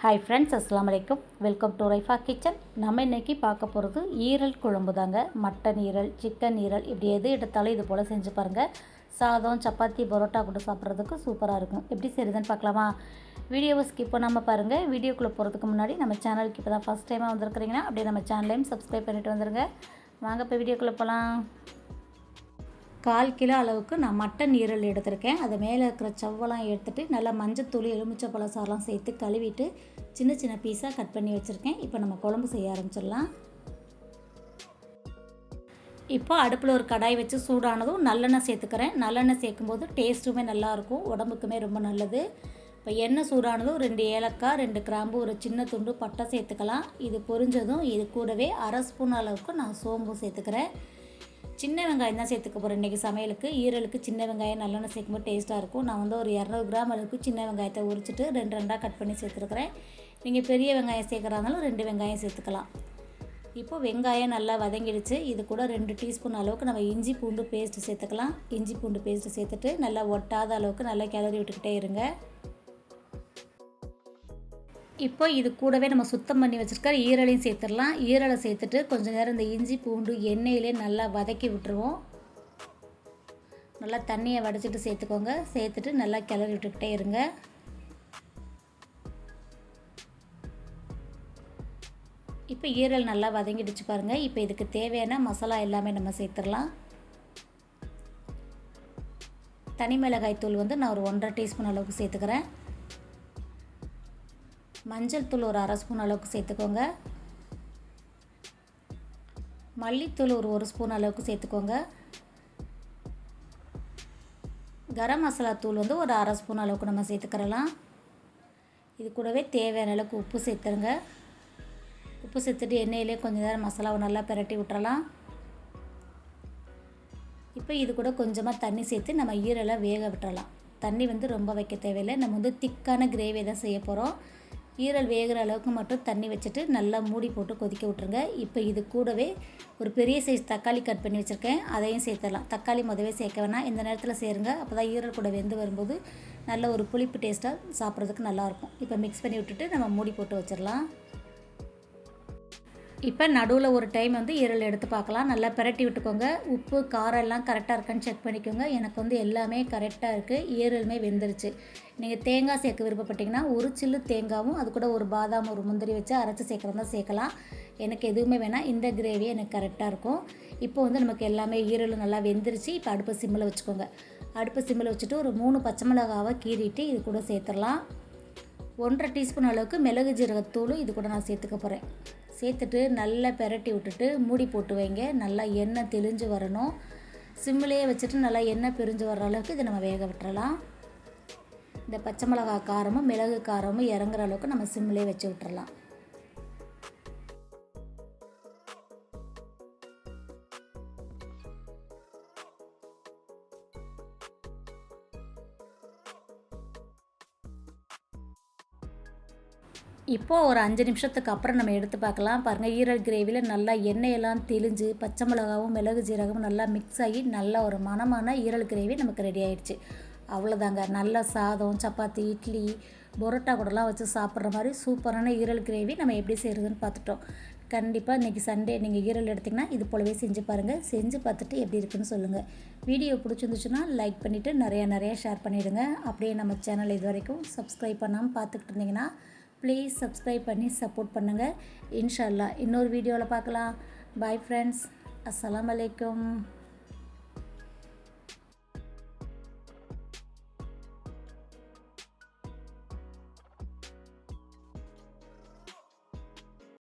Hi friends, அஸ்ஸலாமு அலைக்கும். Welcome to Raifa kitchen. நம்ம இன்றைக்கி பார்க்க போகிறது ஈரல் குழம்பு தாங்க. மட்டன் ஈரல், சிக்கன் ஈரல், இப்படி எது எடுத்தாலும் இது போல் செஞ்சு பாருங்கள். சாதம், சப்பாத்தி, பரோட்டா கூட சாப்பிட்றதுக்கு சூப்பராக இருக்கும். எப்படி செய்யுதுன்னு பார்க்கலாமா? வீடியோவை ஸ்கிப் பண்ணாமல் பாருங்கள். வீடியோக்குள்ளே போகிறதுக்கு முன்னாடி நம்ம சேனலுக்கு இப்போ தான் ஃபஸ்ட் டைமாக வந்திருக்கிறீங்கன்னா அப்படியே நம்ம சேனலையும் சப்ஸ்கிரைப் பண்ணிவிட்டு வந்துடுங்க. வாங்க இப்போ வீடியோக்குள்ளே போகலாம். 1/4 கிலோ அளவுக்கு நான் மட்டன் ஈரல் எடுத்திருக்கேன். அதை மேலே இருக்கிற சவ்வெல்லாம் எடுத்துகிட்டு நல்லா மஞ்சத்தூள், எலுமிச்சை சாரெலாம் சேர்த்து கழுவிட்டு சின்ன சின்ன பீஸாக கட் பண்ணி வச்சுருக்கேன். இப்போ நம்ம குழம்பு செய்ய ஆரம்பிச்சிடலாம். இப்போ அடுப்பில் ஒரு கடாய் வச்சு சூடானதும் நல்லெண்ணெய் சேர்த்துக்கிறேன். நல்லெண்ணெய் சேர்க்கும்போது டேஸ்ட்டுமே நல்லாயிருக்கும், உடம்புக்குமே ரொம்ப நல்லது. இப்போ எண்ணெய் சூடானதும் 2 ஏலக்காய், 2 கிராம்பு, ஒரு சின்ன துண்டு பட்டை சேர்த்துக்கலாம். இது பொரிஞ்சதும் இது கூடவே 1/2 ஸ்பூன் அளவுக்கு நான் சோம்பு சேர்த்துக்கிறேன். சின்ன வெங்காயம் தான் சேர்த்துக்க போகிறேன் இன்றைக்கி சமையலுக்கு. ஈரலுக்கு சின்ன வெங்காயம் நல்லெண்ணெய் சேர்க்கும்போது டேஸ்ட்டாக இருக்கும். நான் வந்து ஒரு 200 கிராம் அளவுக்கு சின்ன வெங்காயத்தை உரிச்சிட்டு 2 கட் பண்ணி சேர்த்துருக்குறேன். நீங்கள் பெரிய வெங்காயம் சேர்க்குறாருந்தாலும் 2 வெங்காயம் சேர்த்துக்கலாம். இப்போது வெங்காயம் நல்லா வதங்கிடுச்சு. இது கூட 2 டீஸ்பூன் அளவுக்கு நம்ம இஞ்சி பூண்டு பேஸ்ட்டு சேர்த்துக்கலாம். இஞ்சி பூண்டு பேஸ்ட்டு சேர்த்துட்டு நல்லா ஒட்டாத அளவுக்கு நல்லா கிளறி விட்டுக்கிட்டே இருங்க. இப்போ இது கூடவே நம்ம சுத்தம் பண்ணி வச்சுருக்க ஈரலையும் சேர்த்துடலாம். ஈரலை சேர்த்துட்டு கொஞ்சம் நேரம் இந்த இஞ்சி பூண்டு எண்ணெயிலே நல்லா வதக்கி விட்டுருவோம். நல்லா தண்ணியை வடிச்சிட்டு சேர்த்துக்கோங்க. சேர்த்துட்டு நல்லா கிளறி விட்டுக்கிட்டே இருங்க. இப்போ ஈரல் நல்லா வதங்கிடுச்சு பாருங்கள். இப்போ இதுக்கு தேவையான மசாலா எல்லாமே நம்ம சேர்த்துடலாம். தனி மிளகாய் தூள் வந்து நான் ஒரு 1.5 டீஸ்பூன் அளவுக்கு சேர்த்துக்கிறேன். மஞ்சள் தூள் ஒரு 1/2 ஸ்பூன் அளவுக்கு சேர்த்துக்கோங்க. மல்லித்தூள் ஒரு 1 ஸ்பூன் அளவுக்கு சேர்த்துக்கோங்க. கரம் மசாலா தூள் வந்து ஒரு 1/2 ஸ்பூன் அளவுக்கு நம்ம சேர்த்துக்கிறலாம். இது கூடவே தேவையான அளவுக்கு உப்பு சேர்த்துருங்க. உப்பு சேர்த்துட்டு எண்ணெயிலே கொஞ்சம் நேரம் மசாலாவை நல்லா பிரட்டி விட்டுறலாம். இப்போ இது கூட கொஞ்சமாக தண்ணி சேர்த்து நம்ம ஈரலை வேக விட்டுறலாம். தண்ணி வந்து ரொம்ப வைக்க தேவையில்லை. நம்ம வந்து திக்கான கிரேவி தான் செய்ய போகிறோம். ஈரல் வேகிற அளவுக்கு மட்டும் தண்ணி வச்சுட்டு நல்லா மூடி போட்டு கொதிக்க விட்ருங்க. இப்போ இது கூடவே ஒரு பெரிய சைஸ் தக்காளி கட் பண்ணி வச்சுருக்கேன், அதையும் சேர்த்துடலாம். தக்காளி முதவே சேர்க்க வேணாம், இந்த நேரத்தில் சேருங்க. அப்போ தான் ஈரல் கூட வெந்து வரும்போது நல்ல ஒரு புளிப்பு டேஸ்ட்டாக சாப்பிட்றதுக்கு நல்லாயிருக்கும். இப்போ மிக்ஸ் பண்ணி விட்டுட்டு நம்ம மூடி போட்டு வச்சிடலாம். இப்போ நடுவில் ஒரு டைம் வந்து ஈரல் எடுத்து பார்க்கலாம். நல்லா பிரட்டி விட்டுக்கோங்க. உப்பு காரம் எல்லாம் கரெக்டாக இருக்கான்னு செக் பண்ணிக்கோங்க. எனக்கு வந்து எல்லாமே கரெக்டாக இருக்குது. ஈரலுமே வெந்துருச்சு. நீங்கள் தேங்காய் சேர்க்க விருப்பப்பட்டிங்கன்னா ஒரு சில்லு தேங்காயும் அது கூட ஒரு பாதாம், ஒரு முந்திரி வச்சு அரைச்சி சேர்க்குறதா சேர்க்கலாம். எனக்கு எதுவுமே வேணாம், இந்த கிரேவி எனக்கு கரெக்டாக இருக்கும். இப்போ வந்து நமக்கு எல்லாமே ஈரலும் நல்லா வெந்துருச்சு. இப்போ அடுப்பு சிம்மில் வச்சுக்கோங்க. அடுப்பு சிம்மில் வச்சுட்டு ஒரு 3 பச்சை மிளகாவை கீறிட்டு இது கூட சேர்த்துடலாம். 1.5 டீஸ்பூன் அளவுக்கு மிளகு ஜீரகத்தூளும் இது கூட நான் சேர்த்துக்க போகிறேன். சேர்த்துட்டு நல்லா பிரட்டி விட்டுட்டு மூடி போட்டு வைங்க. நல்லா எண்ணெய் தெளிஞ்சு வரணும். சிம்மிலேயே வச்சுட்டு நல்லா எண்ணெய் பிரிஞ்சு வர்ற அளவுக்கு இதை நம்ம வேக விட்டுறலாம். இந்த பச்சை மிளகா காரமும் மிளகு காரமும் இறங்குற அளவுக்கு நம்ம சிம்மிலே வச்சு விட்டுறலாம். இப்போது ஒரு 5 நிமிஷத்துக்கு அப்புறம் நம்ம எடுத்து பார்க்கலாம். பாருங்கள், ஈரல் கிரேவியில் நல்லா எண்ணெயெல்லாம் தெளிஞ்சு பச்சை மிளகாவும் மிளகு ஜீரகமும் நல்லா மிக்ஸ் ஆகி நல்ல ஒரு மணமான ஈரல் கிரேவி நமக்கு ரெடி ஆகிடுச்சு. அவ்வளோதாங்க. நல்ல சாதம், சப்பாத்தி, இட்லி, பரோட்டா கூடலாம் வச்சு சாப்பிட்ற மாதிரி சூப்பரான ஈரல் கிரேவி நம்ம எப்படி செய்கிறதுன்னு பார்த்துட்டோம். கண்டிப்பாக இன்றைக்கி சண்டே நீங்கள் ஈரல் எடுத்திங்கன்னா இது போலவே செஞ்சு பாருங்கள். செஞ்சு பார்த்துட்டு எப்படி இருக்குன்னு சொல்லுங்கள். வீடியோ பிடிச்சிருந்துச்சுன்னா லைக் பண்ணிவிட்டு நிறையா ஷேர் பண்ணிவிடுங்க. அப்படியே நம்ம சேனல் இது வரைக்கும் சப்ஸ்கிரைப் பண்ணாமல் பார்த்துக்கிட்டு இருந்தீங்கன்னா ப்ளீஸ் சப்ஸ்கிரைப் பண்ணி சப்போர்ட் பண்ணுங்கள். இன்ஷா அல்லாஹ் இன்னொரு வீடியோவில் பார்க்கலாம். பாய் ஃப்ரெண்ட்ஸ், அஸ்ஸலாமு அலைக்கும்.